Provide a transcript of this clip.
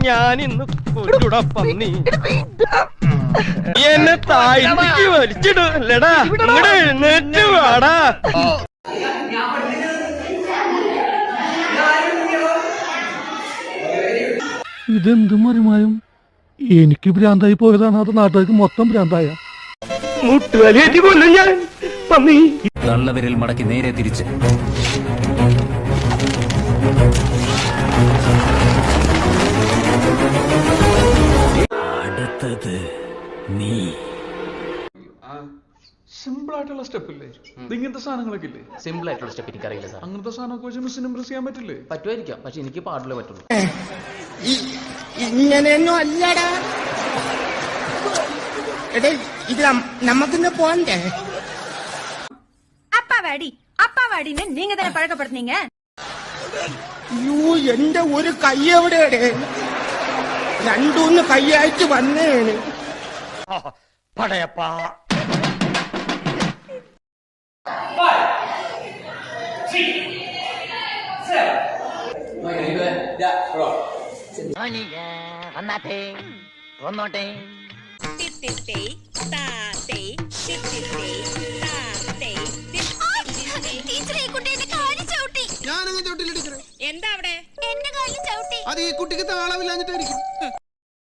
ഞാൻ ഇന്ന് കൊല്ലൂടാ പന്നി. എന്നെ താഴ്ത്തിക്ക് വലിച്ചിടൂല്ലടാ. ഇവിടെ എഴുന്നേറ്റ് വാടാ. ഇതെന്ത് മറിമായും? എനിക്ക് ഭ്രാന്തായി പോയതാണ്, അത് നാട്ടുകാർക്ക് മൊത്തം ഭ്രാന്തായ. മുട്ടുവലേറ്റി കൊല്ലും ഞാൻ പന്നി. തള്ളവിരൽ മടക്കി നേരെ തിരിച്ച് അടുത്തത് നീ. സിമ്പിൾ ആയിട്ടുള്ള സ്റ്റെപ്പ് ഇല്ലേ ഇങ്ങനത്തെ സാധനങ്ങളൊക്കെ ഇല്ലേ? സിമ്പിൾ ആയിട്ടുള്ള സ്റ്റെപ്പ് എനിക്കറിയില്ല സാർ. അങ്ങനത്തെ സാധനമൊക്കെ വെച്ച് മിസ്സിന് ഇംപ്രസ് ചെയ്യാൻ പറ്റില്ലേ? പറ്റുമായിരിക്കാം, പക്ഷെ എനിക്ക് പാടില്ലേ പറ്റുള്ളൂ. ഇങ്ങനെയൊന്നും അല്ലടാ. എടേ ഇത് നമുക്കിന്ന് പോണ്ടേ? அப்பாவாடின்னு நீங்க தானே பழக்கப்படுத்தீங்க. യൂ എന്റെ ഒരു കൈ എവിടെയാണ്? രണ്ടൂന്ന് കൈയായിട്ട് വന്നേണ്. പടയപ്പാ. ഞാനങ്ങ് ചവിട്ടില്ല ടീച്ചറെ. എന്താ അവിടെ? അത് ഈ കുട്ടിക്ക് താളമില്ലാഞ്ഞിട്ടായിരിക്കും.